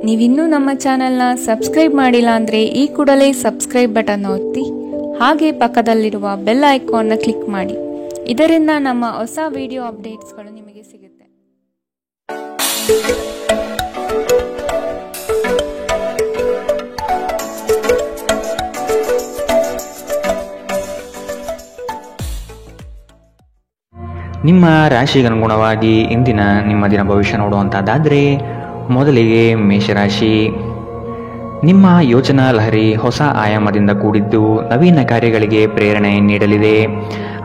ನೀವಿನ್ನೂ ನಮ್ಮ ಚಾನೆಲ್ನ ಸಬ್ಸ್ಕ್ರೈಬ್ ಮಾಡಿಲ್ಲ ಅಂದರೆ ಈ ಕೂಡಲೇ ಸಬ್ಸ್ಕ್ರೈಬ್ ಬಟನ್ ಒತ್ತಿ ಹಾಗೆ ಪಕ್ಕದಲ್ಲಿರುವ ಬೆಲ್ ಐಕಾನ್ನ ಕ್ಲಿಕ್ ಮಾಡಿ. ಇದರಿಂದ ನಮ್ಮ ಹೊಸ ವಿಡಿಯೋ ಅಪ್ಡೇಟ್ಸ್ಗಳು ನಿಮಗೆ ಸಿಗುತ್ತೆ. ನಿಮ್ಮ ರಾಶಿಗನುಗುಣವಾಗಿ ಇಂದಿನ ನಿಮ್ಮ ದಿನ ಭವಿಷ್ಯ ನೋಡುವಂಥದ್ದಾದರೆ ಮೊದಲಿಗೆ ಮೇಷರಾಶಿ. ನಿಮ್ಮ ಯೋಚನಾ ಲಹರಿ ಹೊಸ ಆಯಾಮದಿಂದ ಕೂಡಿದ್ದು ನವೀನ ಕಾರ್ಯಗಳಿಗೆ ಪ್ರೇರಣೆ ನೀಡಲಿದೆ.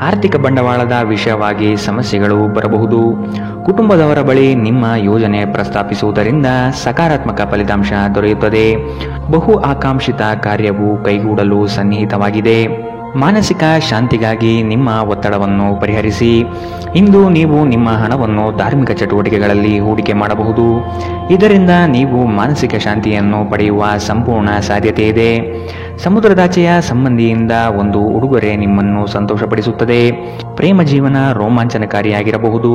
ಆರ್ಥಿಕ ಬಂಡವಾಳದ ವಿಷಯವಾಗಿ ಸಮಸ್ಯೆಗಳು ಬರಬಹುದು. ಕುಟುಂಬದವರ ಬಳಿ ನಿಮ್ಮ ಯೋಜನೆ ಪ್ರಸ್ತಾಪಿಸುವುದರಿಂದ ಸಕಾರಾತ್ಮಕ ಫಲಿತಾಂಶ ದೊರೆಯುತ್ತದೆ. ಬಹು ಆಕಾಂಕ್ಷಿತ ಕಾರ್ಯವು ಕೈಗೂಡಲು ಸನ್ನಿಹಿತವಾಗಿದೆ. ಮಾನಸಿಕ ಶಾಂತಿಗಾಗಿ ನಿಮ್ಮ ಒತ್ತಡವನ್ನು ಪರಿಹರಿಸಿ. ಇಂದು ನೀವು ನಿಮ್ಮ ಹಣವನ್ನು ಧಾರ್ಮಿಕ ಚಟುವಟಿಕೆಗಳಲ್ಲಿ ಹೂಡಿಕೆ ಮಾಡಬಹುದು. ಇದರಿಂದ ನೀವು ಮಾನಸಿಕ ಶಾಂತಿಯನ್ನು ಪಡೆಯುವ ಸಂಪೂರ್ಣ ಸಾಧ್ಯತೆ ಇದೆ. ಸಮುದ್ರದಾಚೆಯ ಸಂಬಂಧಿಯಿಂದ ಒಂದು ಉಡುಗೊರೆ ನಿಮ್ಮನ್ನು ಸಂತೋಷಪಡಿಸುತ್ತದೆ. ಪ್ರೇಮ ಜೀವನ ರೋಮಾಂಚನಕಾರಿಯಾಗಿರಬಹುದು.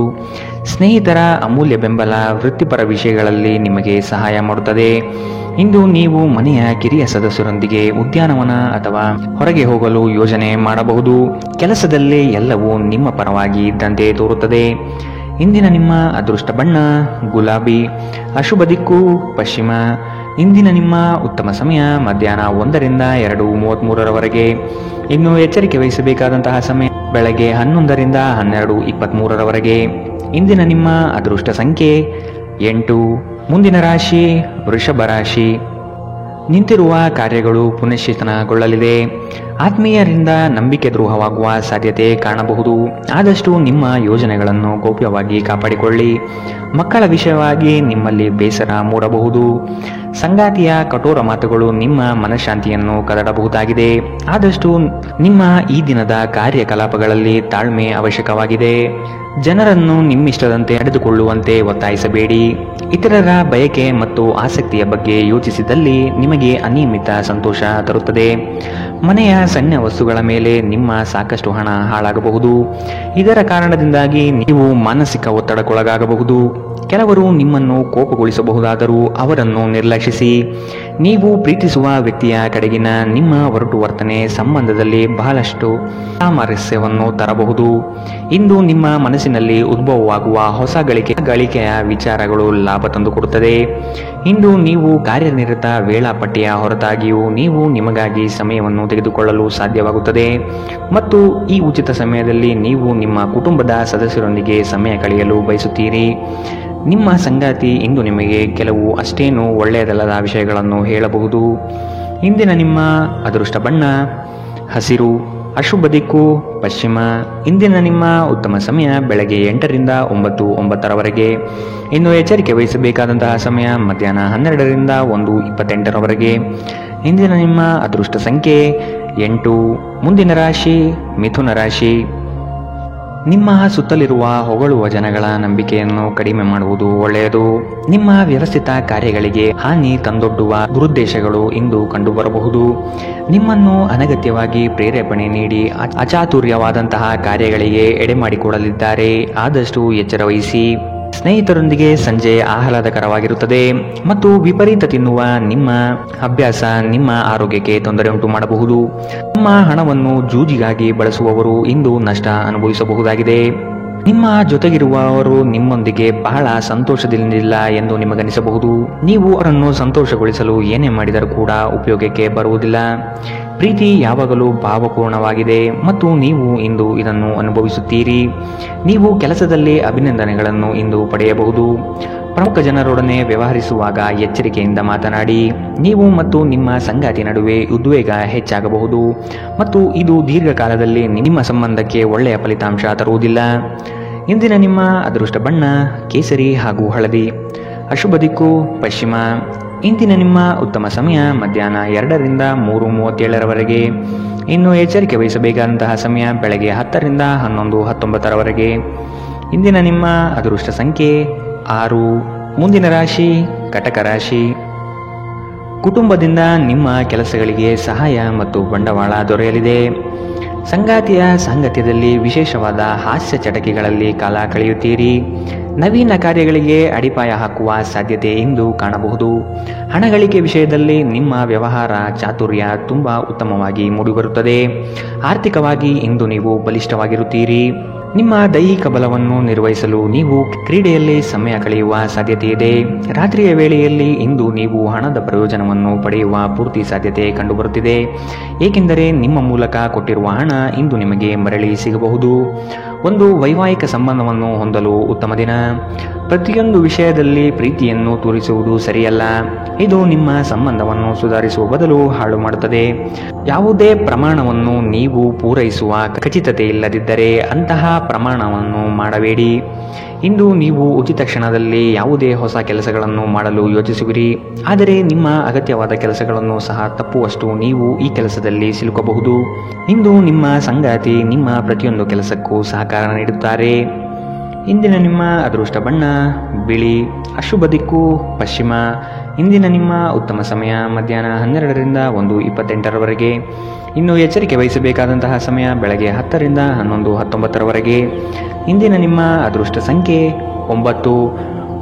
ಸ್ನೇಹಿತರ ಅಮೂಲ್ಯ ಬೆಂಬಲ ವೃತ್ತಿಪರ ವಿಷಯಗಳಲ್ಲಿ ನಿಮಗೆ ಸಹಾಯ ಮಾಡುತ್ತದೆ. ಇಂದು ನೀವು ಮನೆಯ ಕಿರಿಯ ಸದಸ್ಯರೊಂದಿಗೆ ಉದ್ಯಾನವನ ಅಥವಾ ಹೊರಗೆ ಹೋಗಲು ಯೋಜನೆ ಮಾಡಬಹುದು. ಕೆಲಸದಲ್ಲಿ ಎಲ್ಲವೂ ನಿಮ್ಮ ಪರವಾಗಿ ಇದ್ದಂತೆ ತೋರುತ್ತದೆ. ಇಂದಿನ ನಿಮ್ಮ ಅದೃಷ್ಟ ಬಣ್ಣ ಗುಲಾಬಿ. ಅಶುಭ ದಿಕ್ಕು ಪಶ್ಚಿಮ. ಇಂದಿನ ನಿಮ್ಮ ಉತ್ತಮ ಸಮಯ ಮಧ್ಯಾಹ್ನ 1ರಿಂದ 2:33ರವರೆಗೆ. ಇನ್ನು ಎಚ್ಚರಿಕೆ ವಹಿಸಬೇಕಾದಂತಹ ಸಮಯ ಬೆಳಗ್ಗೆ 11ರಿಂದ 12:23ರವರೆಗೆ. ಇಂದಿನ ನಿಮ್ಮ ಅದೃಷ್ಟ ಸಂಖ್ಯೆ 8. ಮುಂದಿನ ರಾಶಿ ವೃಷಭ ರಾಶಿ. ನಿಂತಿರುವ ಕಾರ್ಯಗಳು ಪುನಶ್ಚೇತನಗೊಳ್ಳಲಿದೆ. ಆತ್ಮೀಯರಿಂದ ನಂಬಿಕೆ ದ್ರೋಹವಾಗುವ ಸಾಧ್ಯತೆ ಕಾಣಬಹುದು. ಆದಷ್ಟು ನಿಮ್ಮ ಯೋಜನೆಗಳನ್ನು ಗೌಪ್ಯವಾಗಿ ಕಾಪಾಡಿಕೊಳ್ಳಿ. ಮಕ್ಕಳ ವಿಷಯವಾಗಿ ನಿಮ್ಮಲ್ಲಿ ಬೇಸರ ಮೂಡಬಹುದು. ಸಂಗಾತಿಯ ಕಠೋರ ಮಾತುಗಳು ನಿಮ್ಮ ಮನಃಶಾಂತಿಯನ್ನು ಕದಡಬಹುದಾಗಿದೆ. ಆದಷ್ಟು ನಿಮ್ಮ ಈ ದಿನದ ಕಾರ್ಯಕಲಾಪಗಳಲ್ಲಿ ತಾಳ್ಮೆ ಅವಶ್ಯಕವಾಗಿದೆ. ಜನರನ್ನು ನಿಮ್ಮಿಷ್ಟದಂತೆ ನಡೆದುಕೊಳ್ಳುವಂತೆ ಒತ್ತಾಯಿಸಬೇಡಿ. ಇತರರ ಬಯಕೆ ಮತ್ತು ಆಸಕ್ತಿಯ ಬಗ್ಗೆ ಯೋಚಿಸಿದಲ್ಲಿ ನಿಮಗೆ ಅನಿಯಮಿತ ಸಂತೋಷ ತರುತ್ತದೆ. ಮನೆಯ ಸಣ್ಣ ವಸ್ತುಗಳ ಮೇಲೆ ನಿಮ್ಮ ಸಾಕಷ್ಟು ಹಣ ಹಾಳಾಗಬಹುದು. ಇದರ ಕಾರಣದಿಂದಾಗಿ ನೀವು ಮಾನಸಿಕ ಒತ್ತಡಕ್ಕೊಳಗಾಗಬಹುದು. ಕೆಲವರು ನಿಮ್ಮನ್ನು ಕೋಪಗೊಳಿಸಬಹುದಾದರೂ ಅವರನ್ನು ನಿರ್ಲಕ್ಷಿಸಿ. ನೀವು ಪ್ರೀತಿಸುವ ವ್ಯಕ್ತಿಯ ಕಡೆಗಿನ ನಿಮ್ಮ ಒರಟು ವರ್ತನೆ ಸಂಬಂಧದಲ್ಲಿ ಬಹಳಷ್ಟು ಸಾಮರಸ್ಯವನ್ನು ತರಬಹುದು. ಇಂದು ನಿಮ್ಮ ಮನಸ್ಸಿನಲ್ಲಿ ಉದ್ಭವವಾಗುವ ಹೊಸ ಗಳಿಕೆಯ ವಿಚಾರಗಳು ಲಾಭ ತಂದುಕೊಡುತ್ತದೆ. ಇಂದು ನೀವು ಕಾರ್ಯನಿರತ ವೇಳಾಪಟ್ಟಿಯ ಹೊರತಾಗಿಯೂ ನೀವು ನಿಮಗಾಗಿ ಸಮಯವನ್ನು ತೆಗೆದುಕೊಳ್ಳಲು ಸಾಧ್ಯವಾಗುತ್ತದೆ ಮತ್ತು ಈ ಉಚಿತ ಸಮಯದಲ್ಲಿ ನೀವು ನಿಮ್ಮ ಕುಟುಂಬದ ಸದಸ್ಯರೊಂದಿಗೆ ಸಮಯ ಕಳೆಯಲು ಬಯಸುತ್ತೀರಿ. ನಿಮ್ಮ ಸಂಗಾತಿ ಇಂದು ನಿಮಗೆ ಕೆಲವು ಅಷ್ಟೇನೂ ಒಳ್ಳೆಯದಲ್ಲದ ವಿಷಯಗಳನ್ನು ಹೇಳಬಹುದು. ಇಂದಿನ ನಿಮ್ಮ ಅದೃಷ್ಟ ಬಣ್ಣ ಹಸಿರು. ಅಶುಭ ದಿಕ್ಕು ಪಶ್ಚಿಮ. ಇಂದಿನ ನಿಮ್ಮ ಉತ್ತಮ ಸಮಯ ಬೆಳಗ್ಗೆ 8ರಿಂದ 9:09ರವರೆಗೆ. ಇನ್ನು ಎಚ್ಚರಿಕೆ ವಹಿಸಬೇಕಾದಂತಹ ಸಮಯ ಮಧ್ಯಾಹ್ನ 12ರಿಂದ 1:28ರವರೆಗೆ. ಇಂದಿನ ನಿಮ್ಮ ಅದೃಷ್ಟ ಸಂಖ್ಯೆ 8. ಮುಂದಿನ ರಾಶಿ ಮಿಥುನ ರಾಶಿ. ನಿಮ್ಮ ಸುತ್ತಲಿರುವ ಹೊಗಳುವ ಜನಗಳ ನಂಬಿಕೆಯನ್ನು ಕಡಿಮೆ ಮಾಡುವುದು ಒಳ್ಳೆಯದು. ನಿಮ್ಮ ವ್ಯವಸ್ಥಿತ ಕಾರ್ಯಗಳಿಗೆ ಹಾನಿ ತಂದೊಡ್ಡುವ ದುರುದ್ದೇಶಗಳು ಇಂದು ಕಂಡುಬರಬಹುದು. ನಿಮ್ಮನ್ನು ಅನಗತ್ಯವಾಗಿ ಪ್ರೇರೇಪಣೆ ನೀಡಿ ಅಚಾತುರ್ಯವಾದಂತಹ ಕಾರ್ಯಗಳಿಗೆ ಎಡೆಮಾಡಿಕೊಡಲಿದ್ದಾರೆ. ಆದಷ್ಟು ಎಚ್ಚರ ವಹಿಸಿ. ಸ್ನೇಹಿತರೊಂದಿಗೆ ಸಂಜೆ ಆಹ್ಲಾದಕರವಾಗಿರುತ್ತದೆ ಮತ್ತು ವಿಪರೀತ ತಿನ್ನುವ ನಿಮ್ಮ ಅಭ್ಯಾಸ ನಿಮ್ಮ ಆರೋಗ್ಯಕ್ಕೆ ತೊಂದರೆ ಉಂಟು ಮಾಡಬಹುದು. ನಿಮ್ಮ ಹಣವನ್ನು ಜೂಜಿಗಾಗಿ ಬಳಸುವವರು ಇಂದು ನಷ್ಟ ಅನುಭವಿಸಬಹುದಾಗಿದೆ. ನಿಮ್ಮ ಜೊತೆಗಿರುವವರು ನಿಮ್ಮೊಂದಿಗೆ ಬಹಳ ಸಂತೋಷದಿಂದಿಲ್ಲ ಎಂದು ನಿಮಗನಿಸಬಹುದು. ನೀವು ಅವರನ್ನು ಸಂತೋಷಗೊಳಿಸಲು ಏನೇ ಮಾಡಿದರೂ ಕೂಡ ಉಪಯೋಗಕ್ಕೆ ಬರುವುದಿಲ್ಲ. ಪ್ರೀತಿ ಯಾವಾಗಲೂ ಭಾವಪೂರ್ಣವಾಗಿದೆ ಮತ್ತು ನೀವು ಇಂದು ಇದನ್ನು ಅನುಭವಿಸುತ್ತೀರಿ. ನೀವು ಕೆಲಸದಲ್ಲಿ ಅಭಿನಂದನೆಗಳನ್ನು ಇಂದು ಪಡೆಯಬಹುದು. ಪ್ರಮುಖ ಜನರೊಡನೆ ವ್ಯವಹರಿಸುವಾಗ ಎಚ್ಚರಿಕೆಯಿಂದ ಮಾತನಾಡಿ. ನೀವು ಮತ್ತು ನಿಮ್ಮ ಸಂಗಾತಿ ನಡುವೆ ಉದ್ವೇಗ ಹೆಚ್ಚಾಗಬಹುದು ಮತ್ತು ಇದು ದೀರ್ಘಕಾಲದಲ್ಲಿ ನಿಮ್ಮ ಸಂಬಂಧಕ್ಕೆ ಒಳ್ಳೆಯ ಫಲಿತಾಂಶ ತರುವುದಿಲ್ಲ. ಇಂದಿನ ನಿಮ್ಮ ಅದೃಷ್ಟ ಬಣ್ಣ ಕೇಸರಿ ಹಾಗೂ ಹಳದಿ. ಅಶುಭ ದಿಕ್ಕು ಪಶ್ಚಿಮ. ಇಂದಿನ ನಿಮ್ಮ ಉತ್ತಮ ಸಮಯ ಮಧ್ಯಾಹ್ನ 2ರಿಂದ 3:37ರವರೆಗೆ. ಇನ್ನು ಎಚ್ಚರಿಕೆ ವಹಿಸಬೇಕಾದಂತಹ ಸಮಯ ಬೆಳಗ್ಗೆ 10ರಿಂದ 11:19ರವರೆಗೆ. ಇಂದಿನ ನಿಮ್ಮ ಅದೃಷ್ಟ ಸಂಖ್ಯೆ 6. ಮುಂದಿನ ರಾಶಿ ಕಟಕ ರಾಶಿ. ಕುಟುಂಬದಿಂದ ನಿಮ್ಮ ಕೆಲಸಗಳಿಗೆ ಸಹಾಯ ಮತ್ತು ಬಂಡವಾಳ ದೊರೆಯಲಿದೆ. ಸಂಗಾತಿಯ ಸಾಂಗತ್ಯದಲ್ಲಿ ವಿಶೇಷವಾದ ಹಾಸ್ಯ ಚಟಕಿಗಳಲ್ಲಿ ಕಾಲ ಕಳೆಯುತ್ತೀರಿ. ನವೀನ ಕಾರ್ಯಗಳಿಗೆ ಅಡಿಪಾಯ ಹಾಕುವ ಸಾಧ್ಯತೆ ಇಂದು ಕಾಣಬಹುದು. ಹಣ ಗಳಿಕೆ ವಿಷಯದಲ್ಲಿ ನಿಮ್ಮ ವ್ಯವಹಾರ ಚಾತುರ್ಯ ತುಂಬಾ ಉತ್ತಮವಾಗಿ ಮೂಡಿಬರುತ್ತದೆ. ಆರ್ಥಿಕವಾಗಿ ಇಂದು ನೀವು ಬಲಿಷ್ಠವಾಗಿರುತ್ತೀರಿ. ನಿಮ್ಮ ದೈಹಿಕ ಬಲವನ್ನು ನಿರ್ವಹಿಸಲು ನೀವು ಕ್ರೀಡೆಯಲ್ಲಿ ಸಮಯ ಕಳೆಯುವ ಸಾಧ್ಯತೆ ಇದೆ. ರಾತ್ರಿಯ ವೇಳೆಯಲ್ಲಿ ಇಂದು ನೀವು ಹಣದ ಪ್ರಯೋಜನವನ್ನು ಪಡೆಯುವ ಪೂರ್ತಿ ಸಾಧ್ಯತೆ ಕಂಡುಬರುತ್ತಿದೆ. ಏಕೆಂದರೆ ನಿಮ್ಮ ಮೂಲಕ ಕೊಟ್ಟಿರುವ ಹಣ ಇಂದು ನಿಮಗೆ ಮರಳಿ ಸಿಗಬಹುದು. ಒಂದು ವೈವಾಹಿಕ ಸಂಬಂಧವನ್ನು ಹೊಂದಲು ಉತ್ತಮ ದಿನ. ಪ್ರತಿಯೊಂದು ವಿಷಯದಲ್ಲಿ ಪ್ರೀತಿಯನ್ನು ತೋರಿಸುವುದು ಸರಿಯಲ್ಲ. ಇದು ನಿಮ್ಮ ಸಂಬಂಧವನ್ನು ಸುಧಾರಿಸುವ ಬದಲು ಹಾಳು ಮಾಡುತ್ತದೆ. ಯಾವುದೇ ಪ್ರಮಾಣವನ್ನು ನೀವು ಪೂರೈಸುವ ಖಚಿತತೆ ಇಲ್ಲದಿದ್ದರೆ ಅಂತಹ ಪ್ರಮಾಣವನ್ನು ಮಾಡಬೇಡಿ. ಇಂದು ನೀವು ಉಚಿತ ಕ್ಷಣದಲ್ಲಿ ಯಾವುದೇ ಹೊಸ ಕೆಲಸಗಳನ್ನು ಮಾಡಲು ಯೋಚಿಸುವಿರಿ. ಆದರೆ ನಿಮ್ಮ ಅಗತ್ಯವಾದ ಕೆಲಸಗಳನ್ನು ಸಹ ತಪ್ಪುವಷ್ಟು ನೀವು ಈ ಕೆಲಸದಲ್ಲಿ ಸಿಲುಕಬಹುದು. ಇಂದು ನಿಮ್ಮ ಸಂಗಾತಿ ನಿಮ್ಮ ಪ್ರತಿಯೊಂದು ಕೆಲಸಕ್ಕೂ ಸಹಕಾರ ನೀಡುತ್ತಾರೆ. ಇಂದಿನ ನಿಮ್ಮ ಅದೃಷ್ಟ ಬಣ್ಣ ಬಿಳಿ. ಅಶುಭ ದಿಕ್ಕು ಪಶ್ಚಿಮ. ಇಂದಿನ ನಿಮ್ಮ ಉತ್ತಮ ಸಮಯ ಮಧ್ಯಾಹ್ನ 12ರಿಂದ 1:28ರವರೆಗೆ. ಇನ್ನು ಎಚ್ಚರಿಕೆ ವಹಿಸಬೇಕಾದಂತಹ ಸಮಯ ಬೆಳಗ್ಗೆ 10ರಿಂದ 11:19ರವರೆಗೆ. ಇಂದಿನ ನಿಮ್ಮ ಅದೃಷ್ಟ ಸಂಖ್ಯೆ 9.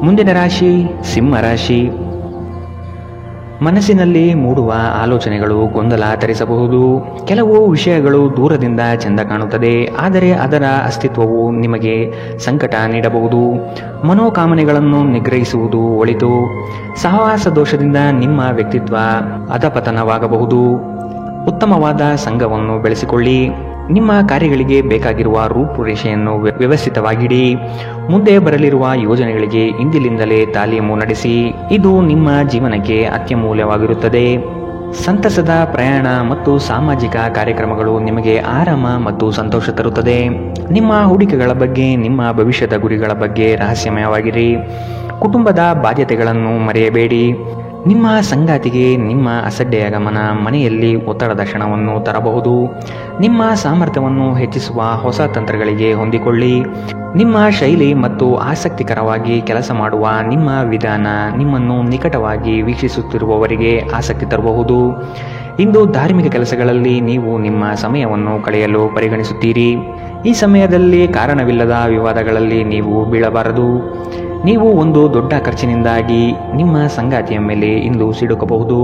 ಮುಂದಿನ ರಾಶಿ ಸಿಂಹ ರಾಶಿ. ಮನಸ್ಸಿನಲ್ಲಿ ಮೂಡುವ ಆಲೋಚನೆಗಳು ಗೊಂದಲ ತರಿಸಬಹುದು. ಕೆಲವು ವಿಷಯಗಳು ದೂರದಿಂದ ಚೆಂದ ಕಾಣುತ್ತದೆ, ಆದರೆ ಅದರ ಅಸ್ತಿತ್ವವು ನಿಮಗೆ ಸಂಕಟ ನೀಡಬಹುದು. ಮನೋಕಾಮನೆಗಳನ್ನು ನಿಗ್ರಹಿಸುವುದು ಒಳಿತು. ಸಹವಾಸ ದೋಷದಿಂದ ನಿಮ್ಮ ವ್ಯಕ್ತಿತ್ವ ಅಧಪತನವಾಗಬಹುದು. ಉತ್ತಮವಾದ ಸಂಘವನ್ನು ಬೆಳೆಸಿಕೊಳ್ಳಿ. ನಿಮ್ಮ ಕಾರ್ಯಗಳಿಗೆ ಬೇಕಾಗಿರುವ ರೂಪುರೇಷೆಯನ್ನು ವ್ಯವಸ್ಥಿತವಾಗಿಡಿ. ಮುಂದೆ ಬರಲಿರುವ ಯೋಜನೆಗಳಿಗೆ ಇಂದಿನಿಂದಲೇ ತಾಲೀಮು ನಡೆಸಿ. ಇದು ನಿಮ್ಮ ಜೀವನಕ್ಕೆ ಅತ್ಯಮೂಲ್ಯವಾಗಿರುತ್ತದೆ. ಸಂತಸದ ಪ್ರಯಾಣ ಮತ್ತು ಸಾಮಾಜಿಕ ಕಾರ್ಯಕ್ರಮಗಳು ನಿಮಗೆ ಆರಾಮ ಮತ್ತು ಸಂತೋಷ ತರುತ್ತದೆ. ನಿಮ್ಮ ಹೂಡಿಕೆಗಳ ಬಗ್ಗೆ, ನಿಮ್ಮ ಭವಿಷ್ಯದ ಗುರಿಗಳ ಬಗ್ಗೆ ರಹಸ್ಯಮಯವಾಗಿರಿ. ಕುಟುಂಬದ ಬಾಧ್ಯತೆಗಳನ್ನು ಮರೆಯಬೇಡಿ. ನಿಮ್ಮ ಸಂಗಾತಿಗೆ ನಿಮ್ಮ ಅಸಡ್ಡೆಯ ಗಮನ ಮನೆಯಲ್ಲಿ ಒತ್ತಡದ ಕ್ಷಣವನ್ನು ತರಬಹುದು. ನಿಮ್ಮ ಸಾಮರ್ಥ್ಯವನ್ನು ಹೆಚ್ಚಿಸುವ ಹೊಸ ತಂತ್ರಗಳಿಗೆ ಹೊಂದಿಕೊಳ್ಳಿ. ನಿಮ್ಮ ಶೈಲಿ ಮತ್ತು ಆಸಕ್ತಿಕರವಾಗಿ ಕೆಲಸ ಮಾಡುವ ನಿಮ್ಮ ವಿಧಾನ ನಿಮ್ಮನ್ನು ನಿಕಟವಾಗಿ ವೀಕ್ಷಿಸುತ್ತಿರುವವರಿಗೆ ಆಸಕ್ತಿ ತರಬಹುದು. ಇಂದು ಧಾರ್ಮಿಕ ಕೆಲಸಗಳಲ್ಲಿ ನೀವು ನಿಮ್ಮ ಸಮಯವನ್ನು ಕಳೆಯಲು ಪರಿಗಣಿಸುತ್ತೀರಿ. ಈ ಸಮಯದಲ್ಲಿ ಕಾರಣವಿಲ್ಲದ ವಿವಾದಗಳಲ್ಲಿ ನೀವು ಬೀಳಬಾರದು. ನೀವು ಒಂದು ದೊಡ್ಡ ಖರ್ಚಿನಿಂದಾಗಿ ನಿಮ್ಮ ಸಂಗಾತಿಯ ಮೇಲೆ ಇಂದು ಸಿಡುಕಬಹುದು.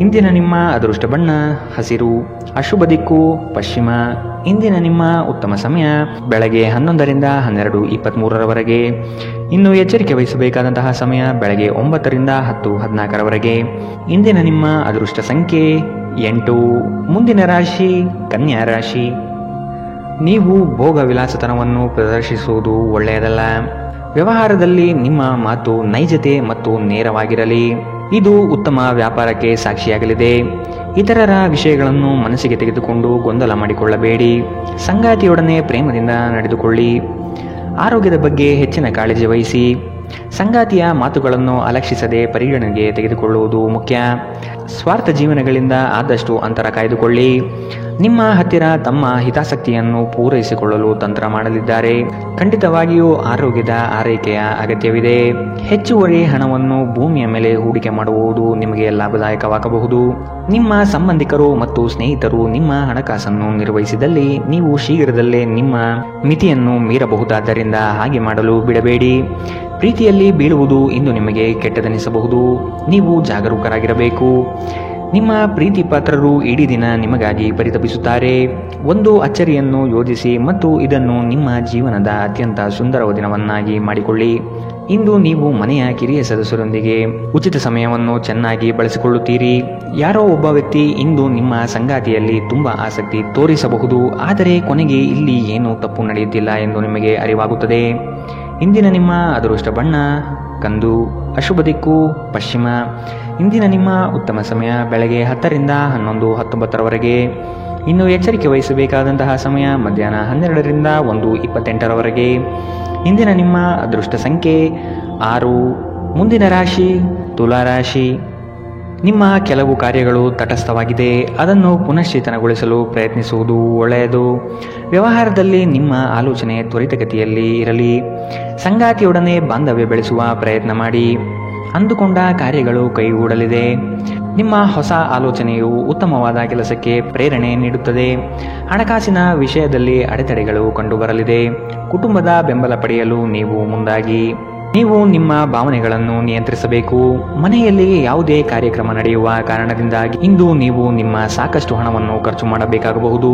ಇಂದಿನ ನಿಮ್ಮ ಅದೃಷ್ಟ ಬಣ್ಣ ಹಸಿರು. ಅಶುಭ ದಿಕ್ಕು ಪಶ್ಚಿಮ. ಇಂದಿನ ನಿಮ್ಮ ಉತ್ತಮ ಸಮಯ ಬೆಳಗ್ಗೆ 11ರಿಂದ 12:23ರವರೆಗೆ. ಇನ್ನು ಎಚ್ಚರಿಕೆ ವಹಿಸಬೇಕಾದಂತಹ ಸಮಯ ಬೆಳಗ್ಗೆ 9ರಿಂದ 10:14ರವರೆಗೆ. ಇಂದಿನ ನಿಮ್ಮ ಅದೃಷ್ಟ ಸಂಖ್ಯೆ 8. ಮುಂದಿನ ರಾಶಿ ಕನ್ಯಾ ರಾಶಿ. ನೀವು ಭೋಗ ವಿಲಾಸತನವನ್ನು ಪ್ರದರ್ಶಿಸುವುದು ಒಳ್ಳೆಯದಲ್ಲ. ವ್ಯವಹಾರದಲ್ಲಿ ನಿಮ್ಮ ಮಾತು ನೈಜತೆ ಮತ್ತು ನೇರವಾಗಿರಲಿ. ಇದು ಉತ್ತಮ ವ್ಯಾಪಾರಕ್ಕೆ ಸಾಕ್ಷಿಯಾಗಲಿದೆ. ಇತರರ ವಿಷಯಗಳನ್ನು ಮನಸ್ಸಿಗೆ ತೆಗೆದುಕೊಂಡು ಗೊಂದಲ ಮಾಡಿಕೊಳ್ಳಬೇಡಿ. ಸಂಗಾತಿಯೊಡನೆ ಪ್ರೇಮದಿಂದ ನಡೆದುಕೊಳ್ಳಿ. ಆರೋಗ್ಯದ ಬಗ್ಗೆ ಹೆಚ್ಚಿನ ಕಾಳಜಿ ವಹಿಸಿ. ಸಂಗಾತಿಯ ಮಾತುಗಳನ್ನು ಅಲಕ್ಷಿಸದೆ ಪರಿಗಣನೆಗೆ ತೆಗೆದುಕೊಳ್ಳುವುದು ಮುಖ್ಯ. ಸ್ವಾರ್ಥ ಜೀವನಗಳಿಂದ ಆದಷ್ಟು ಅಂತರ ಕಾಯ್ದುಕೊಳ್ಳಿ. ನಿಮ್ಮ ಹತ್ತಿರ ತಮ್ಮ ಹಿತಾಸಕ್ತಿಯನ್ನು ಪೂರೈಸಿಕೊಳ್ಳಲು ತಂತ್ರ ಮಾಡಲಿದ್ದಾರೆ. ಖಂಡಿತವಾಗಿಯೂ ಆರೋಗ್ಯದ ಆರೈಕೆಯ ಅಗತ್ಯವಿದೆ. ಹೆಚ್ಚುವರಿ ಹಣವನ್ನು ಭೂಮಿಯ ಮೇಲೆ ಹೂಡಿಕೆ ಮಾಡುವುದು ನಿಮಗೆ ಲಾಭದಾಯಕವಾಗಬಹುದು. ನಿಮ್ಮ ಸಂಬಂಧಿಕರು ಮತ್ತು ಸ್ನೇಹಿತರು ನಿಮ್ಮ ಹಣಕಾಸನ್ನು ನಿರ್ವಹಿಸಿದಲ್ಲಿ ನೀವು ಶೀಘ್ರದಲ್ಲೇ ನಿಮ್ಮ ಮಿತಿಯನ್ನು ಮೀರಬಹುದಾದ್ದರಿಂದ ಹಾಗೆ ಮಾಡಲು ಬಿಡಬೇಡಿ. ಪ್ರೀತಿಯಲ್ಲಿ ಬೀಳುವುದು ಇಂದು ನಿಮಗೆ ಕೆಟ್ಟದೆನಿಸಬಹುದು. ನೀವು ಜಾಗರೂಕರಾಗಿರಬೇಕು. ನಿಮ್ಮ ಪ್ರೀತಿ ಪಾತ್ರರು ಇಡೀ ದಿನ ನಿಮಗಾಗಿ ಪರಿತಪಿಸುತ್ತಾರೆ. ಒಂದು ಅಚ್ಚರಿಯನ್ನು ಯೋಜಿಸಿ ಮತ್ತು ಇದನ್ನು ನಿಮ್ಮ ಜೀವನದ ಅತ್ಯಂತ ಸುಂದರ ದಿನವನ್ನಾಗಿ ಮಾಡಿಕೊಳ್ಳಿ. ಇಂದು ನೀವು ಮನೆಯ ಕಿರಿಯ ಸದಸ್ಯರೊಂದಿಗೆ ಉಚಿತ ಸಮಯವನ್ನು ಚೆನ್ನಾಗಿ ಬಳಸಿಕೊಳ್ಳುತ್ತೀರಿ. ಯಾರೋ ಒಬ್ಬ ವ್ಯಕ್ತಿ ಇಂದು ನಿಮ್ಮ ಸಂಗಾತಿಯಲ್ಲಿ ತುಂಬಾ ಆಸಕ್ತಿ ತೋರಿಸಬಹುದು, ಆದರೆ ಕೊನೆಗೆ ಇಲ್ಲಿ ಏನೂ ತಪ್ಪು ನಡೆಯುತ್ತಿಲ್ಲ ಎಂದು ನಿಮಗೆ ಅರಿವಾಗುತ್ತದೆ. ಇಂದಿನ ನಿಮ್ಮ ಅದೃಷ್ಟ ಬಣ್ಣ ಕಂದು. ಅಶುಭ ದಿಕ್ಕು ಪಶ್ಚಿಮ. ಇಂದಿನ ನಿಮ್ಮ ಉತ್ತಮ ಸಮಯ ಬೆಳಗ್ಗೆ 10ರಿಂದ 11:19ರವರೆಗೆ. ಇನ್ನು ಎಚ್ಚರಿಕೆ ವಹಿಸಬೇಕಾದಂತಹ ಸಮಯ ಮಧ್ಯಾಹ್ನ 12ರಿಂದ 1:28ರವರೆಗೆ. ಇಂದಿನ ನಿಮ್ಮ ಅದೃಷ್ಟ ಸಂಖ್ಯೆ 6. ಮುಂದಿನ ರಾಶಿ ತುಲಾ ರಾಶಿ. ನಿಮ್ಮ ಕೆಲವು ಕಾರ್ಯಗಳು ತಟಸ್ಥವಾಗಿದೆ, ಅದನ್ನು ಪುನಶ್ಚೇತನಗೊಳಿಸಲು ಪ್ರಯತ್ನಿಸುವುದು ಒಳ್ಳೆಯದು. ವ್ಯವಹಾರದಲ್ಲಿ ನಿಮ್ಮ ಆಲೋಚನೆ ತ್ವರಿತಗತಿಯಲ್ಲಿ ಇರಲಿ. ಸಂಗಾತಿಯೊಡನೆ ಬಾಂಧವ್ಯ ಬೆಳೆಸುವ ಪ್ರಯತ್ನ ಮಾಡಿ. ಅಂದುಕೊಂಡ ಕಾರ್ಯಗಳು ಕೈಗೂಡಲಿದೆ. ನಿಮ್ಮ ಹೊಸ ಆಲೋಚನೆಯು ಉತ್ತಮವಾದ ಕೆಲಸಕ್ಕೆ ಪ್ರೇರಣೆ ನೀಡುತ್ತದೆ. ಹಣಕಾಸಿನ ವಿಷಯದಲ್ಲಿ ಅಡೆತಡೆಗಳು ಕಂಡುಬರಲಿದೆ. ಕುಟುಂಬದ ಬೆಂಬಲ ಪಡೆಯಲು ನೀವು ಮುಂದಾಗಿ. ನೀವು ನಿಮ್ಮ ಭಾವನೆಗಳನ್ನು ನಿಯಂತ್ರಿಸಬೇಕು. ಮನೆಯಲ್ಲಿ ಯಾವುದೇ ಕಾರ್ಯಕ್ರಮ ನಡೆಯುವ ಕಾರಣದಿಂದಾಗಿ ಇಂದು ನೀವು ನಿಮ್ಮ ಸಾಕಷ್ಟು ಹಣವನ್ನು ಖರ್ಚು ಮಾಡಬೇಕಾಗಬಹುದು.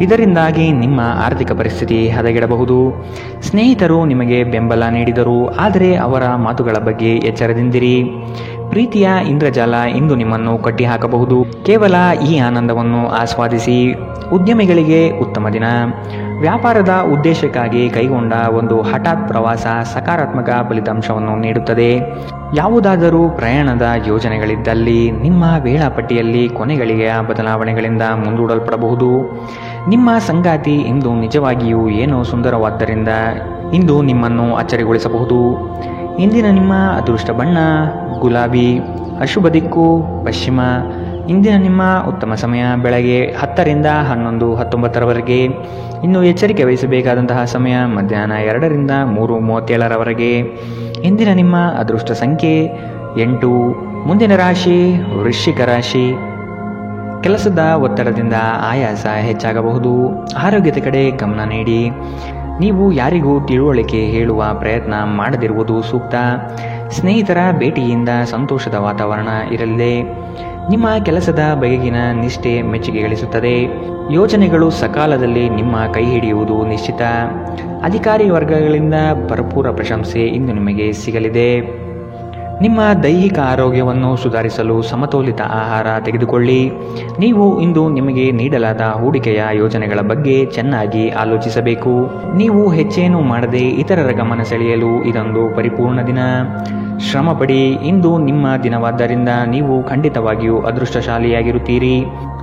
ಇದರಿಂದಾಗಿ ನಿಮ್ಮ ಆರ್ಥಿಕ ಪರಿಸ್ಥಿತಿ ಹದಗೆಡಬಹುದು. ಸ್ನೇಹಿತರು ನಿಮಗೆ ಬೆಂಬಲ ನೀಡಿದರು, ಆದರೆ ಅವರ ಮಾತುಗಳ ಬಗ್ಗೆ ಎಚ್ಚರದಿಂದಿರಿ. ಪ್ರೀತಿಯ ಇಂದ್ರಜಾಲ ಇಂದು ನಿಮ್ಮನ್ನು ಕಟ್ಟಿಹಾಕಬಹುದು. ಕೇವಲ ಈ ಆನಂದವನ್ನು ಆಸ್ವಾದಿಸಿ. ಉದ್ಯಮಿಗಳಿಗೆ ಉತ್ತಮ ದಿನ. ವ್ಯಾಪಾರದ ಉದ್ದೇಶಕ್ಕಾಗಿ ಕೈಗೊಂಡ ಒಂದು ಹಠಾತ್ ಪ್ರವಾಸ ಸಕಾರಾತ್ಮಕ ಫಲಿತಾಂಶವನ್ನು ನೀಡುತ್ತದೆ. ಯಾವುದಾದರೂ ಪ್ರಯಾಣದ ಯೋಜನೆಗಳಿದ್ದಲ್ಲಿ ನಿಮ್ಮ ವೇಳಾಪಟ್ಟಿಯಲ್ಲಿ ಕೊನೆಗಳಿಗೆಯ ಬದಲಾವಣೆಗಳಿಂದ ಮುಂದೂಡಲ್ಪಡಬಹುದು. ನಿಮ್ಮ ಸಂಗಾತಿ ಇಂದು ನಿಜವಾಗಿಯೂ ಏನೋ ಸುಂದರವಾದ್ದರಿಂದ ಇಂದು ನಿಮ್ಮನ್ನು ಅಚ್ಚರಿಗೊಳಿಸಬಹುದು. ಇಂದಿನ ನಿಮ್ಮ ಅದೃಷ್ಟ ಬಣ್ಣ ಗುಲಾಬಿ. ಅಶುಭ ದಿಕ್ಕು ಪಶ್ಚಿಮ. ಇಂದಿನ ನಿಮ್ಮ ಉತ್ತಮ ಸಮಯ ಬೆಳಗ್ಗೆ 10 ರಿಂದ 11, 19ರವರೆಗೆ. ಇನ್ನು ಎಚ್ಚರಿಕೆ ವಹಿಸಬೇಕಾದಂತಹ ಸಮಯ ಮಧ್ಯಾಹ್ನ 2 ರಿಂದ 3:37ರವರೆಗೆ. ಇಂದಿನ ನಿಮ್ಮ ಅದೃಷ್ಟ ಸಂಖ್ಯೆ 8. ಮುಂದಿನ ರಾಶಿ ವೃಶ್ಚಿಕ ರಾಶಿ. ಕೆಲಸದ ಒತ್ತಡದಿಂದ ಆಯಾಸ ಹೆಚ್ಚಾಗಬಹುದು. ಆರೋಗ್ಯದ ಕಡೆ ಗಮನ ನೀಡಿ. ನೀವು ಯಾರಿಗೂ ತಿಳುವಳಿಕೆ ಹೇಳುವ ಪ್ರಯತ್ನ ಮಾಡದಿರುವುದು ಸೂಕ್ತ. ಸ್ನೇಹಿತರ ಭೇಟಿಯಿಂದ ಸಂತೋಷದ ವಾತಾವರಣ ಇರಲಿದೆ. ನಿಮ್ಮ ಕೆಲಸದ ಬಗೆಗಿನ ನಿಷ್ಠೆ ಮೆಚ್ಚುಗೆ ಗಳಿಸುತ್ತದೆ. ಯೋಜನೆಗಳು ಸಕಾಲದಲ್ಲಿ ನಿಮ್ಮ ಕೈ ಹಿಡಿಯುವುದು ನಿಶ್ಚಿತ. ಅಧಿಕಾರಿ ವರ್ಗಗಳಿಂದ ಭರಪೂರ ಪ್ರಶಂಸೆ ಇಂದು ನಿಮಗೆ ಸಿಗಲಿದೆ. ನಿಮ್ಮ ದೈಹಿಕ ಆರೋಗ್ಯವನ್ನು ಸುಧಾರಿಸಲು ಸಮತೋಲಿತ ಆಹಾರ ತೆಗೆದುಕೊಳ್ಳಿ. ನೀವು ಇಂದು ನಿಮಗೆ ನೀಡಲಾದ ಹೂಡಿಕೆಯ ಯೋಜನೆಗಳ ಬಗ್ಗೆ ಚೆನ್ನಾಗಿ ಆಲೋಚಿಸಬೇಕು. ನೀವು ಹೆಚ್ಚೇನೂ ಮಾಡದೆ ಇತರರ ಗಮನ ಸೆಳೆಯಲು ಇದೊಂದು ಪರಿಪೂರ್ಣ ದಿನ. ಶ್ರಮಪಡಿ. ಇಂದು ನಿಮ್ಮ ದಿನವಾದ್ದರಿಂದ ನೀವು ಖಂಡಿತವಾಗಿಯೂ ಅದೃಷ್ಟಶಾಲಿಯಾಗಿರುತ್ತೀರಿ.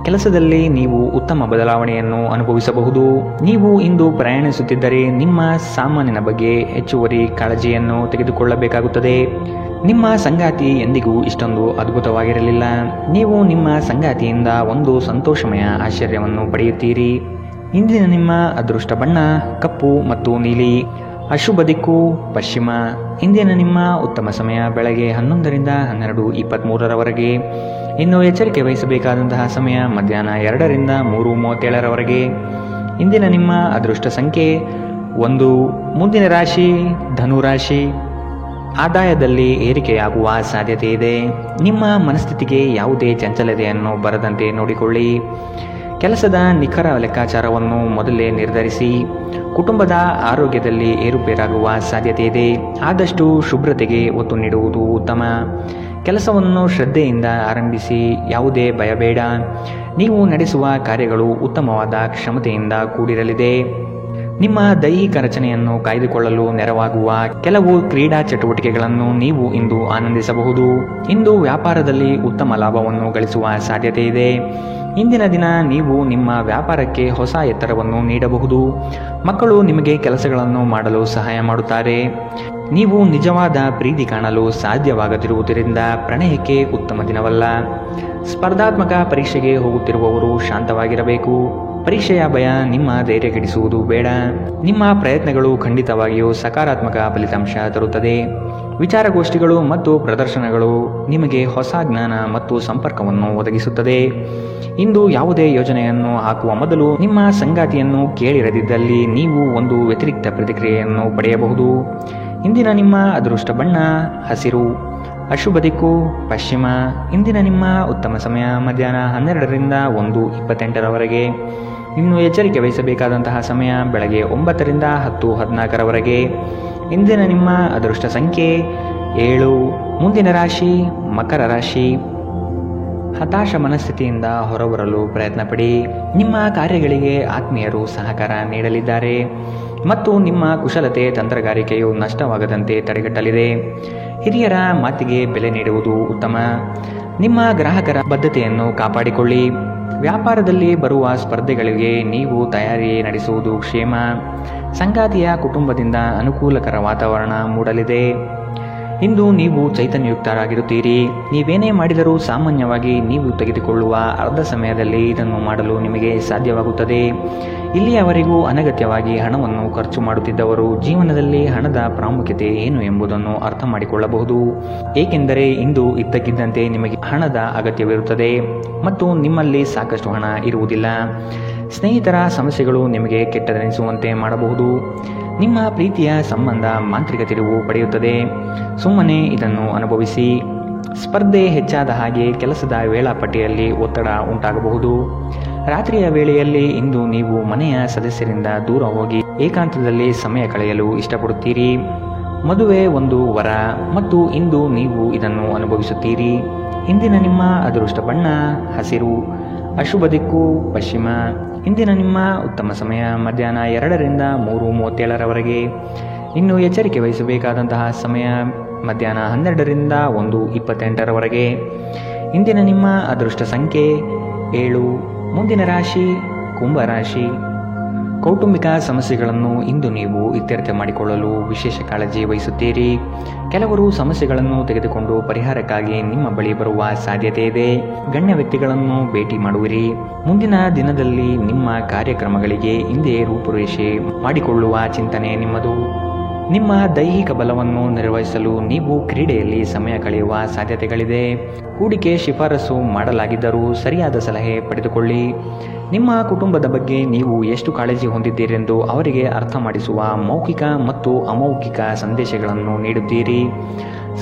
ಕೆಲಸದಲ್ಲಿ ನೀವು ಉತ್ತಮ ಬದಲಾವಣೆಯನ್ನು ಅನುಭವಿಸಬಹುದು. ನೀವು ಇಂದು ಪ್ರಯಾಣಿಸುತ್ತಿದ್ದರೆ ನಿಮ್ಮ ಸಾಮಾನಿನ ಬಗ್ಗೆ ಹೆಚ್ಚುವರಿ ಕಾಳಜಿಯನ್ನು ತೆಗೆದುಕೊಳ್ಳಬೇಕಾಗುತ್ತದೆ. ನಿಮ್ಮ ಸಂಗಾತಿ ಎಂದಿಗೂ ಇಷ್ಟೊಂದು ಅದ್ಭುತವಾಗಿರಲಿಲ್ಲ. ನೀವು ನಿಮ್ಮ ಸಂಗಾತಿಯಿಂದ ಒಂದು ಸಂತೋಷಮಯ ಆಶ್ಚರ್ಯವನ್ನು ಪಡೆಯುತ್ತೀರಿ. ಇಂದಿನ ನಿಮ್ಮ ಅದೃಷ್ಟ ಬಣ್ಣ ಕಪ್ಪು ಮತ್ತು ನೀಲಿ. ಅಶುಭ ದಿಕ್ಕು ಪಶ್ಚಿಮ. ಇಂದಿನ ನಿಮ್ಮ ಉತ್ತಮ ಸಮಯ ಬೆಳಗ್ಗೆ 11 ರಿಂದ 12:23ರವರೆಗೆ. ಇನ್ನು ಎಚ್ಚರಿಕೆ ವಹಿಸಬೇಕಾದಂತಹ ಸಮಯ ಮಧ್ಯಾಹ್ನ 2 ರಿಂದ 3:37ರವರೆಗೆ. ಇಂದಿನ ನಿಮ್ಮ ಅದೃಷ್ಟ ಸಂಖ್ಯೆ 1. ಮುಂದಿನ ರಾಶಿ ಧನುರಾಶಿ. ಆದಾಯದಲ್ಲಿ ಏರಿಕೆಯಾಗುವ ಸಾಧ್ಯತೆ ಇದೆ. ನಿಮ್ಮ ಮನಸ್ಥಿತಿಗೆ ಯಾವುದೇ ಚಂಚಲತೆಯನ್ನು ಬರದಂತೆ ನೋಡಿಕೊಳ್ಳಿ. ಕೆಲಸದ ನಿಖರ ಲೆಕ್ಕಾಚಾರವನ್ನು ಮೊದಲೇ ನಿರ್ಧರಿಸಿ. ಕುಟುಂಬದ ಆರೋಗ್ಯದಲ್ಲಿ ಏರುಪೇರಾಗುವ ಸಾಧ್ಯತೆ ಇದೆ. ಆದಷ್ಟು ಶುಭ್ರತೆಗೆ ಒತ್ತು ನೀಡುವುದು ಉತ್ತಮ. ಕೆಲಸವನ್ನು ಶ್ರದ್ಧೆಯಿಂದ ಆರಂಭಿಸಿ. ಯಾವುದೇ ಭಯ ಬೇಡ. ನೀವು ನಡೆಸುವ ಕಾರ್ಯಗಳು ಉತ್ತಮವಾದ ಕ್ಷಮತೆಯಿಂದ ಕೂಡಿರಲಿದೆ. ನಿಮ್ಮ ದೈಹಿಕ ರಚನೆಯನ್ನು ಕಾಯ್ದುಕೊಳ್ಳಲು ನೆರವಾಗುವ ಕೆಲವು ಕ್ರೀಡಾ ಚಟುವಟಿಕೆಗಳನ್ನು ನೀವು ಇಂದು ಆನಂದಿಸಬಹುದು. ಇಂದು ವ್ಯಾಪಾರದಲ್ಲಿ ಉತ್ತಮ ಲಾಭವನ್ನು ಗಳಿಸುವ ಸಾಧ್ಯತೆ ಇದೆ. ಇಂದಿನ ದಿನ ನೀವು ನಿಮ್ಮ ವ್ಯಾಪಾರಕ್ಕೆ ಹೊಸ ಎತ್ತರವನ್ನು ನೀಡಬಹುದು. ಮಕ್ಕಳು ನಿಮಗೆ ಕೆಲಸಗಳನ್ನು ಮಾಡಲು ಸಹಾಯ ಮಾಡುತ್ತಾರೆ. ನೀವು ನಿಜವಾದ ಪ್ರೀತಿ ಕಾಣಲು ಸಾಧ್ಯವಾಗದಿರುವುದರಿಂದ ಪ್ರಣಯಕ್ಕೆ ಉತ್ತಮ ದಿನವಲ್ಲ. ಸ್ಪರ್ಧಾತ್ಮಕ ಪರೀಕ್ಷೆಗೆ ಹೋಗುತ್ತಿರುವವರು ಶಾಂತವಾಗಿರಬೇಕು. ಪರೀಕ್ಷೆಯ ಭಯ ನಿಮ್ಮ ಧೈರ್ಯ ಕೆಡಿಸುವುದು ಬೇಡ. ನಿಮ್ಮ ಪ್ರಯತ್ನಗಳು ಖಂಡಿತವಾಗಿಯೂ ಸಕಾರಾತ್ಮಕ ಫಲಿತಾಂಶ ತರುತ್ತದೆ. ವಿಚಾರಗೋಷ್ಠಿಗಳು ಮತ್ತು ಪ್ರದರ್ಶನಗಳು ನಿಮಗೆ ಹೊಸ ಜ್ಞಾನ ಮತ್ತು ಸಂಪರ್ಕವನ್ನು ಒದಗಿಸುತ್ತದೆ. ಇಂದು ಯಾವುದೇ ಯೋಜನೆಯನ್ನು ಹಾಕುವ ಮೊದಲು ನಿಮ್ಮ ಸಂಗಾತಿಯನ್ನು ಕೇಳಿರದಿದ್ದಲ್ಲಿ ನೀವು ಒಂದು ವ್ಯತಿರಿಕ್ತ ಪ್ರತಿಕ್ರಿಯೆಯನ್ನು ಪಡೆಯಬಹುದು. ಇಂದಿನ ನಿಮ್ಮ ಅದೃಷ್ಟ ಬಣ್ಣ ಹಸಿರು. ಅಶುಭ ದಿಕ್ಕು ಪಶ್ಚಿಮ. ಇಂದಿನ ನಿಮ್ಮ ಉತ್ತಮ ಸಮಯ ಮಧ್ಯಾಹ್ನ 12 ರಿಂದ 1:28ರವರೆಗೆ. ಇನ್ನು ಎಚ್ಚರಿಕೆ ವಹಿಸಬೇಕಾದಂತಹ ಸಮಯ ಬೆಳಗ್ಗೆ 9 ರಿಂದ 10:14ರವರೆಗೆ. ಇಂದಿನ ನಿಮ್ಮ ಅದೃಷ್ಟ ಸಂಖ್ಯೆ 7. ಮುಂದಿನ ರಾಶಿ ಮಕರ ರಾಶಿ. ಹತಾಶ ಮನಸ್ಥಿತಿಯಿಂದ ಹೊರಬರಲು ಪ್ರಯತ್ನ ಪಡಿ. ನಿಮ್ಮ ಕಾರ್ಯಗಳಿಗೆ ಆತ್ಮೀಯರು ಸಹಕಾರ ನೀಡಲಿದ್ದಾರೆ ಮತ್ತು ನಿಮ್ಮ ಕುಶಲತೆ ತಂತ್ರಗಾರಿಕೆಯು ನಷ್ಟವಾಗದಂತೆ ತಡೆಗಟ್ಟಲಿದೆ. ಹಿರಿಯರ ಮಾತಿಗೆ ಬೆಲೆ ನೀಡುವುದು ಉತ್ತಮ. ನಿಮ್ಮ ಗ್ರಾಹಕರ ಬದ್ಧತೆಯನ್ನು ಕಾಪಾಡಿಕೊಳ್ಳಿ. ವ್ಯಾಪಾರದಲ್ಲಿ ಬರುವ ಸ್ಪರ್ಧೆಗಳಿಗೆ ನೀವು ತಯಾರಿ ನಡೆಸುವುದು ಕ್ಷೇಮ. ಸಂಗಾತಿಯ ಕುಟುಂಬದಿಂದ ಅನುಕೂಲಕರ ವಾತಾವರಣ ಮೂಡಲಿದೆ. ಇಂದು ನೀವು ಚೈತನ್ಯಯುಕ್ತರಾಗಿರುತ್ತೀರಿ. ನೀವೇನೇ ಮಾಡಿದರೂ ಸಾಮಾನ್ಯವಾಗಿ ನೀವು ತೆಗೆದುಕೊಳ್ಳುವ ಅರ್ಧ ಸಮಯದಲ್ಲಿ ಇದನ್ನು ಮಾಡಲು ನಿಮಗೆ ಸಾಧ್ಯವಾಗುತ್ತದೆ. ಇಲ್ಲಿಯವರೆಗೂ ಅನಗತ್ಯವಾಗಿ ಹಣವನ್ನು ಖರ್ಚು ಮಾಡುತ್ತಿದ್ದವರು ಜೀವನದಲ್ಲಿ ಹಣದ ಪ್ರಾಮುಖ್ಯತೆ ಏನು ಎಂಬುದನ್ನು ಅರ್ಥ ಮಾಡಿಕೊಳ್ಳಬಹುದು. ಏಕೆಂದರೆ ಇಂದು ಇದ್ದಕ್ಕಿದ್ದಂತೆ ನಿಮಗೆ ಹಣದ ಅಗತ್ಯವಿರುತ್ತದೆ ಮತ್ತು ನಿಮ್ಮಲ್ಲಿ ಸಾಕಷ್ಟು ಹಣ ಇರುವುದಿಲ್ಲ. ಸ್ನೇಹಿತರ ಸಮಸ್ಯೆಗಳು ನಿಮಗೆ ಕೆಟ್ಟದೆನಿಸುವಂತೆ ಮಾಡಬಹುದು. ನಿಮ್ಮ ಪ್ರೀತಿಯ ಸಂಬಂಧ ಮಾಂತ್ರಿಕ ತಿರುವು ಪಡೆಯುತ್ತದೆ. ಸುಮ್ಮನೆ ಇದನ್ನು ಅನುಭವಿಸಿ. ಸ್ಪರ್ಧೆ ಹೆಚ್ಚಾದ ಹಾಗೆ ಕೆಲಸದ ವೇಳಾಪಟ್ಟಿಯಲ್ಲಿ ಒತ್ತಡ ಉಂಟಾಗಬಹುದು. ರಾತ್ರಿಯ ವೇಳೆಯಲ್ಲಿ ಇಂದು ನೀವು ಮನೆಯ ಸದಸ್ಯರಿಂದ ದೂರ ಹೋಗಿ ಏಕಾಂತದಲ್ಲಿ ಸಮಯ ಕಳೆಯಲು ಇಷ್ಟಪಡುತ್ತೀರಿ. ಮದುವೆ ಒಂದು ವರ ಮತ್ತು ಇಂದು ನೀವು ಇದನ್ನು ಅನುಭವಿಸುತ್ತೀರಿ. ಇಂದಿನ ನಿಮ್ಮ ಅದೃಷ್ಟ ಬಣ್ಣ ಹಸಿರು, ಅಶುಭ ದಿಕ್ಕು ಪಶ್ಚಿಮ. ಇಂದಿನ ನಿಮ್ಮ ಉತ್ತಮ ಸಮಯ ಮಧ್ಯಾಹ್ನ 2ರಿಂದ 3:37ರವರೆಗೆ. ಇನ್ನು ಎಚ್ಚರಿಕೆ ವಹಿಸಬೇಕಾದಂತಹ ಸಮಯ ಮಧ್ಯಾಹ್ನ 12ರಿಂದ 1:28ರವರೆಗೆ. ಇಂದಿನ ನಿಮ್ಮ ಅದೃಷ್ಟ ಸಂಖ್ಯೆ 7. ಮುಂದಿನ ರಾಶಿ ಕುಂಭರಾಶಿ. ಕೌಟುಂಬಿಕ ಸಮಸ್ಯೆಗಳನ್ನು ಇಂದು ನೀವು ಇತ್ಯರ್ಥ ಮಾಡಿಕೊಳ್ಳಲು ವಿಶೇಷ ಕಾಳಜಿ ವಹಿಸುತ್ತೀರಿ. ಕೆಲವರು ಸಮಸ್ಯೆಗಳನ್ನು ತೆಗೆದುಕೊಂಡು ಪರಿಹಾರಕ್ಕಾಗಿ ನಿಮ್ಮ ಬಳಿ ಬರುವ ಸಾಧ್ಯತೆ ಇದೆ. ಗಣ್ಯ ವ್ಯಕ್ತಿಗಳನ್ನು ಭೇಟಿ ಮಾಡುವಿರಿ. ಮುಂದಿನ ದಿನದಲ್ಲಿ ನಿಮ್ಮ ಕಾರ್ಯಕ್ರಮಗಳಿಗೆ ಹಿಂದೆ ರೂಪುರೇಷೆ ಮಾಡಿಕೊಳ್ಳುವ ಚಿಂತನೆ ನಿಮ್ಮದು. ನಿಮ್ಮ ದೈಹಿಕ ಬಲವನ್ನು ನಿರ್ವಹಿಸಲು ನೀವು ಕ್ರೀಡೆಯಲ್ಲಿ ಸಮಯ ಕಳೆಯುವ ಸಾಧ್ಯತೆಗಳಿದೆ. ಹೂಡಿಕೆ ಶಿಫಾರಸು ಮಾಡಲಾಗಿದ್ದರೂ ಸರಿಯಾದ ಸಲಹೆ ಪಡೆದುಕೊಳ್ಳಿ. ನಿಮ್ಮ ಕುಟುಂಬದ ಬಗ್ಗೆ ನೀವು ಎಷ್ಟು ಕಾಳಜಿ ಹೊಂದಿದ್ದೀರೆಂದು ಅವರಿಗೆ ಅರ್ಥ ಮಾಡಿಸುವ ಮೌಖಿಕ ಮತ್ತು ಅಮೌಖಿಕ ಸಂದೇಶಗಳನ್ನು ನೀಡುತ್ತೀರಿ.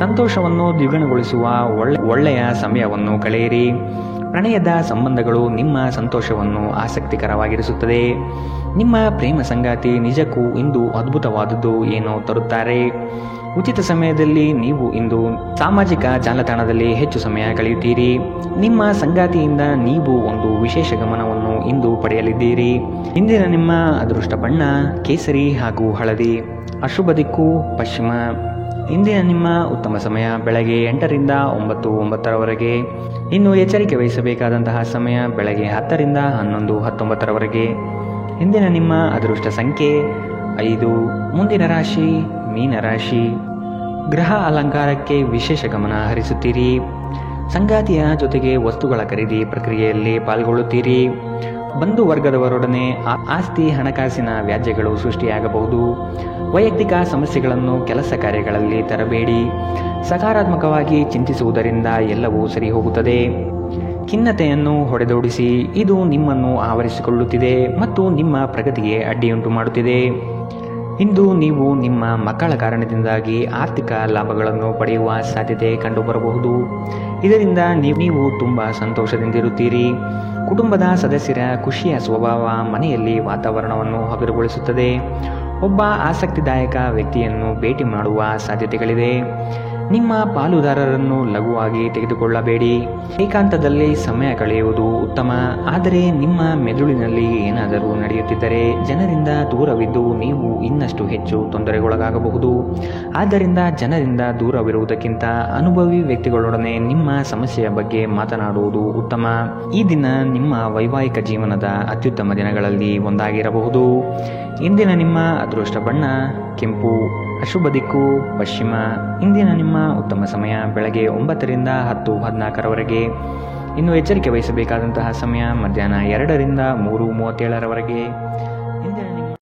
ಸಂತೋಷವನ್ನು ದ್ವಿಗುಣಗೊಳಿಸುವ ಒಳ್ಳೆಯ ಸಮಯವನ್ನು ಕಳೆಯಿರಿ. ಪ್ರಣಯದ ಸಂಬಂಧಗಳು ನಿಮ್ಮ ಸಂತೋಷವನ್ನು ಆಸಕ್ತಿಕರವಾಗಿರಿಸುತ್ತದೆ. ನಿಮ್ಮ ಪ್ರೇಮ ಸಂಗಾತಿ ನಿಜಕ್ಕೂ ಇಂದು ಅದ್ಭುತವಾದದ್ದು ಏನೋ ತರುತ್ತಾರೆ. ಉಚಿತ ಸಮಯದಲ್ಲಿ ನೀವು ಇಂದು ಸಾಮಾಜಿಕ ಜಾಲತಾಣದಲ್ಲಿ ಹೆಚ್ಚು ಸಮಯ ಕಳೆಯುತ್ತೀರಿ. ನಿಮ್ಮ ಸಂಗಾತಿಯಿಂದ ನೀವು ಒಂದು ವಿಶೇಷ ಗಮನವನ್ನು ಇಂದು ಪಡೆಯಲಿದ್ದೀರಿ. ಇಂದಿನ ನಿಮ್ಮ ಅದೃಷ್ಟ ಬಣ್ಣ ಕೇಸರಿ ಹಾಗೂ ಹಳದಿ, ಅಶುಭ ದಿಕ್ಕು ಪಶ್ಚಿಮ. ಇಂದಿನ ನಿಮ್ಮ ಉತ್ತಮ ಸಮಯ ಬೆಳಗ್ಗೆ 8ರಿಂದ 9:09ರವರೆಗೆ. ಇನ್ನು ಎಚ್ಚರಿಕೆ ವಹಿಸಬೇಕಾದಂತಹ ಸಮಯ ಬೆಳಗ್ಗೆ 10ರಿಂದ 11:19ರವರೆಗೆ. ಇಂದಿನ ನಿಮ್ಮ ಅದೃಷ್ಟ ಸಂಖ್ಯೆ 5. ಮುಂದಿನ ರಾಶಿ ಮೀನರಾಶಿ. ಗೃಹ ಅಲಂಕಾರಕ್ಕೆ ವಿಶೇಷ ಗಮನ ಹರಿಸುತ್ತೀರಿ. ಸಂಗಾತಿಯ ಜೊತೆಗೆ ವಸ್ತುಗಳ ಖರೀದಿ ಪ್ರಕ್ರಿಯೆಯಲ್ಲಿ ಪಾಲ್ಗೊಳ್ಳುತ್ತೀರಿ. ಬಂಧು ವರ್ಗದವರೊಡನೆ ಆಸ್ತಿ ಹಣಕಾಸಿನ ವ್ಯಾಜ್ಯಗಳು ಸೃಷ್ಟಿಯಾಗಬಹುದು. ವೈಯಕ್ತಿಕ ಸಮಸ್ಯೆಗಳನ್ನು ಕೆಲಸ ಕಾರ್ಯಗಳಲ್ಲಿ ತರಬೇಡಿ. ಸಕಾರಾತ್ಮಕವಾಗಿ ಚಿಂತಿಸುವುದರಿಂದ ಎಲ್ಲವೂ ಸರಿ ಹೋಗುತ್ತದೆ. ಖಿನ್ನತೆಯನ್ನು ಹೊಡೆದೋಡಿಸಿ. ಇದು ನಿಮ್ಮನ್ನು ಆವರಿಸಿಕೊಳ್ಳುತ್ತಿದೆ ಮತ್ತು ನಿಮ್ಮ ಪ್ರಗತಿಗೆ ಅಡ್ಡಿಯುಂಟು ಮಾಡುತ್ತಿದೆ. ಇಂದು ನೀವು ನಿಮ್ಮ ಮಕ್ಕಳ ಕಾರಣದಿಂದಾಗಿ ಆರ್ಥಿಕ ಲಾಭಗಳನ್ನು ಪಡೆಯುವ ಸಾಧ್ಯತೆ ಕಂಡುಬರಬಹುದು. ಇದರಿಂದ ನೀವು ತುಂಬ ಸಂತೋಷದಿಂದಿರುತ್ತೀರಿ. ಕುಟುಂಬದ ಸದಸ್ಯರ ಖುಷಿಯ ಸ್ವಭಾವ ಮನೆಯಲ್ಲಿ ವಾತಾವರಣವನ್ನು ಹಗುರಗೊಳಿಸುತ್ತದೆ. ಒಬ್ಬ ಆಸಕ್ತಿದಾಯಕ ವ್ಯಕ್ತಿಯನ್ನು ಭೇಟಿ ಮಾಡುವ ಸಾಧ್ಯತೆಗಳಿದೆ. ನಿಮ್ಮ ಪಾಲುದಾರರನ್ನು ಲಘುವಾಗಿ ತೆಗೆದುಕೊಳ್ಳಬೇಡಿ. ಏಕಾಂತದಲ್ಲಿ ಸಮಯ ಕಳೆಯುವುದು ಉತ್ತಮ. ಆದರೆ ನಿಮ್ಮ ಮೆದುಳಿನಲ್ಲಿ ಏನಾದರೂ ನಡೆಯುತ್ತಿದ್ದರೆ ಜನರಿಂದ ದೂರವಿದ್ದು ನೀವು ಇನ್ನಷ್ಟು ಹೆಚ್ಚು ತೊಂದರೆಗೊಳಗಾಗಬಹುದು. ಆದ್ದರಿಂದ ಜನರಿಂದ ದೂರವಿರುವುದಕ್ಕಿಂತ ಅನುಭವಿ ವ್ಯಕ್ತಿಗಳೊಡನೆ ನಿಮ್ಮ ಸಮಸ್ಯೆಯ ಬಗ್ಗೆ ಮಾತನಾಡುವುದು ಉತ್ತಮ. ಈ ದಿನ ನಿಮ್ಮ ವೈವಾಹಿಕ ಜೀವನದ ಅತ್ಯುತ್ತಮ ದಿನಗಳಲ್ಲಿ ಒಂದಾಗಿರಬಹುದು. ಇಂದಿನ ನಿಮ್ಮ ಅದೃಷ್ಟ ಬಣ್ಣ ಕೆಂಪು, ಅಶುಭ ದಿಕ್ಕು ಪಶ್ಚಿಮ. ಇಂದಿನ ನಿಮ್ಮ ಉತ್ತಮ ಸಮಯ ಬೆಳಗ್ಗೆ 9ರಿಂದ 10:14ರವರೆಗೆ. ಇನ್ನು ಎಚ್ಚರಿಕೆ ವಹಿಸಬೇಕಾದಂತಹ ಸಮಯ ಮಧ್ಯಾಹ್ನ 2ರಿಂದ 3:37ರವರೆಗೆ. ಇಂದಿನ ನಿಮ್ಮ